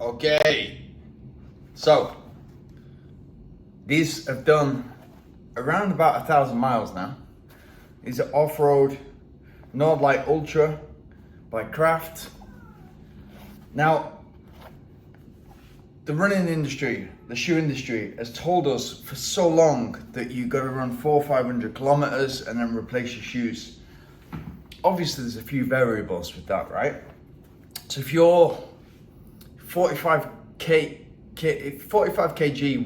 Okay, so these have done around about 1,000 miles now. These are off-road Nordlight Ultra by Craft. Now, the running industry, the shoe industry, has told us for so long that you've got to run 400 or 500 kilometers and then replace your shoes. Obviously, there's a few variables with that, right? So if you're 45 kg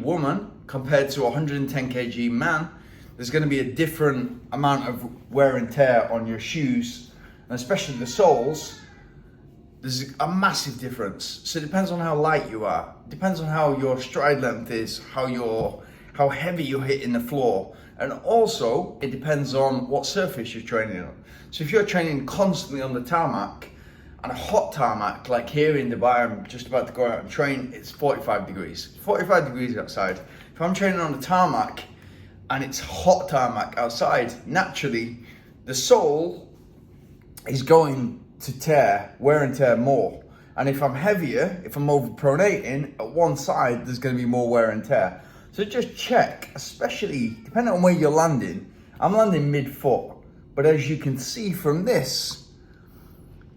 woman compared to 110 kg man, there's going to be a different amount of wear and tear on your shoes, and especially the soles. There's a massive difference. So it depends on how light you are, it depends on how your stride length is, how heavy you're hitting the floor, and also it depends on what surface you're training on. So if you're training constantly on the tarmac, and a hot tarmac, like here in Dubai, I'm just about to go out and train, it's 45 degrees. 45 degrees outside. If I'm training on the tarmac and it's hot tarmac outside, naturally the sole is going to wear and tear more. And if I'm heavier, if I'm overpronating, at one side, there's going to be more wear and tear. So just check, especially depending on where you're landing. I'm landing mid-foot, but as you can see from this,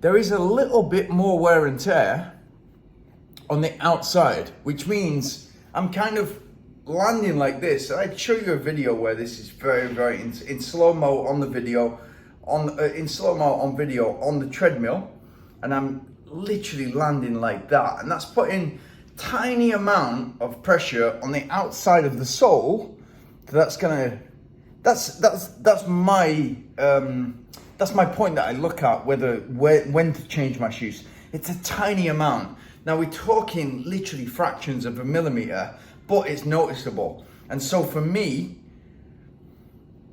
there is a little bit more wear and tear on the outside, which means I'm kind of landing like this. I'd show you a video where this is very in slow-mo on the video, in slow-mo on video on the treadmill, and I'm literally landing like that, and that's putting tiny amount of pressure on the outside of the sole. That's my point that I look at when to change my shoes. It's a tiny amount. Now we're talking literally fractions of a millimeter, but it's noticeable. And so for me,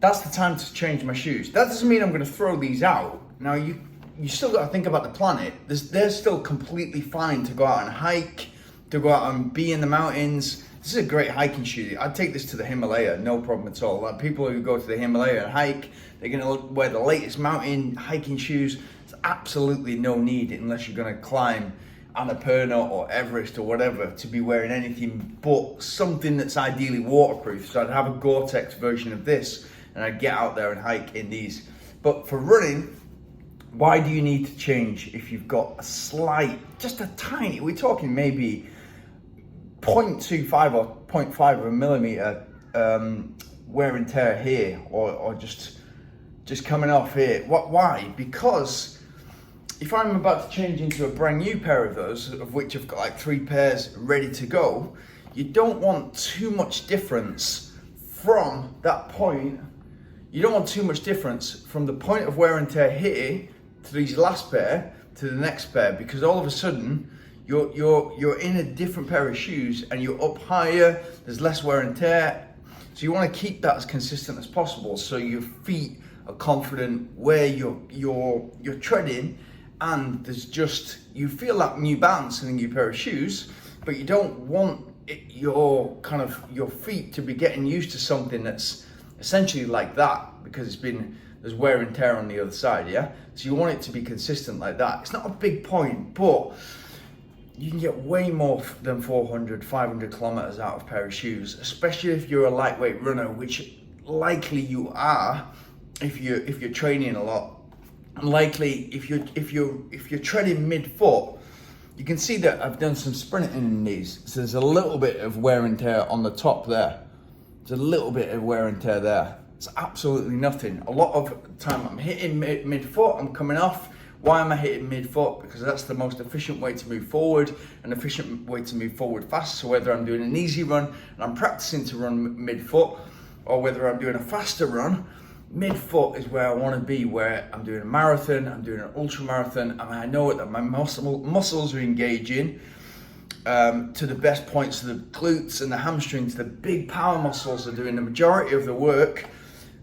that's the time to change my shoes. That doesn't mean I'm going to throw these out. Now you still got to think about the planet. They're still completely fine to go out and hike, to go out and be in the mountains. This is a great hiking shoe. I'd take this to the Himalaya, no problem at all. Like people who go to the Himalaya and hike, they're gonna wear the latest mountain hiking shoes. There's absolutely no need, unless you're gonna climb Annapurna or Everest or whatever, to be wearing anything but something that's ideally waterproof. So I'd have a Gore-Tex version of this, and I'd get out there and hike in these. But for running, why do you need to change if you've got a slight, just a tiny, we're talking maybe 0.25 or 0.5 of a millimeter wear and tear here, or just coming off here. Why? Because if I'm about to change into a brand new pair of those, of which I've got like 3 pairs ready to go, you don't want too much difference from that point. You don't want too much difference from the point of wear and tear here to these last pair to the next pair, because all of a sudden you're in a different pair of shoes and you're up higher, there's less wear and tear. So you want to keep that as consistent as possible, so your feet are confident where you're treading, and there's just, you feel that new balance in a new pair of shoes, but you don't want your feet to be getting used to something that's essentially like that, because there's wear and tear on the other side, yeah? So you want it to be consistent like that. It's not a big point, but you can get way more than 400, 500 kilometers out of a pair of shoes, especially if you're a lightweight runner, which likely you are if you're training a lot. And likely if you're treading mid-foot, you can see that I've done some sprinting in these. So there's a little bit of wear and tear on the top there. There's a little bit of wear and tear there. It's absolutely nothing. A lot of time I'm hitting mid-foot, I'm coming off. Why am I hitting mid-foot? Because that's the most efficient way to move forward, an efficient way to move forward fast. So whether I'm doing an easy run and I'm practicing to run mid-foot, or whether I'm doing a faster run, mid-foot is where I want to be, where I'm doing a marathon, I'm doing an ultra marathon, and I know that my muscles are engaging to the best points. So the glutes and the hamstrings, the big power muscles, are doing the majority of the work.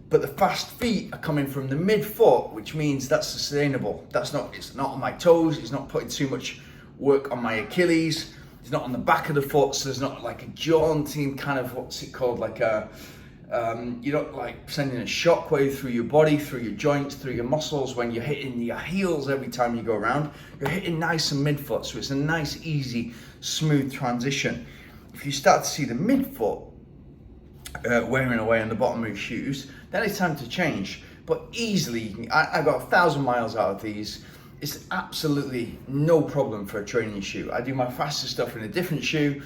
But the fast feet are coming from the mid-foot, which means that's sustainable. It's not on my toes, it's not putting too much work on my Achilles, it's not on the back of the foot, so there's not like a jaunting kind of, what's it called, like a You don't like sending a shockwave through your body, through your joints, through your muscles when you're hitting your heels every time you go around. You're hitting nice and midfoot, so it's a nice, easy, smooth transition. If you start to see the midfoot wearing away on the bottom of your shoes, then it's time to change. But easily, I got 1,000 miles out of these. It's absolutely no problem for a training shoe. I do my fastest stuff in a different shoe.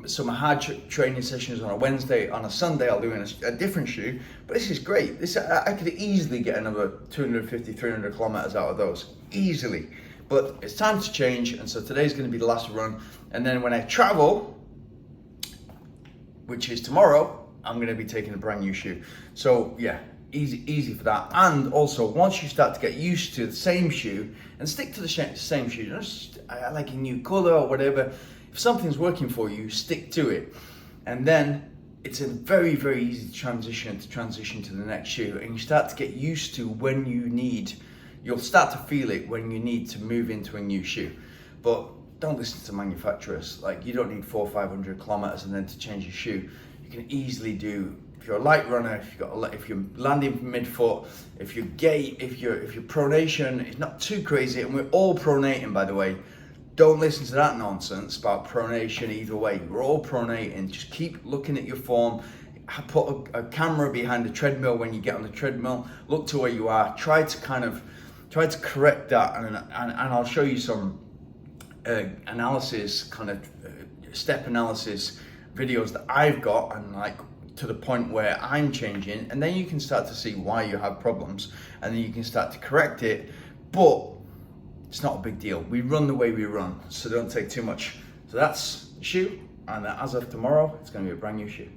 So my hard training sessions on a Wednesday, on a Sunday I'll do in a different shoe, but this is great. I could easily get another 250, 300 kilometers out of those, easily. But it's time to change, and so today's gonna be the last run, and then when I travel, which is tomorrow, I'm gonna be taking a brand new shoe. So yeah, easy for that. And also, once you start to get used to the same shoe, and stick to the same shoe, I like a new color or whatever. If something's working for you, stick to it. And then it's a very, very easy transition to the next shoe. And you start to get used to when you'll start to feel it when you need to move into a new shoe. But don't listen to manufacturers. Like, you don't need 400 or 500 kilometers and then to change your shoe. You can easily do, if you're a light runner, if you're landing from midfoot, if your gait, if your pronation is not too crazy, and we're all pronating, by the way. Don't listen to that nonsense about pronation either way. We're all pronating. Just keep looking at your form. Put a camera behind the treadmill when you get on the treadmill. Look to where you are. Try to correct that, and I'll show you some analysis, step analysis videos that I've got, and like to the point where I'm changing, and then you can start to see why you have problems, and then you can start to correct it. But it's not a big deal. We run the way we run, so don't take too much. So that's the shoe, and as of tomorrow, it's going to be a brand new shoe.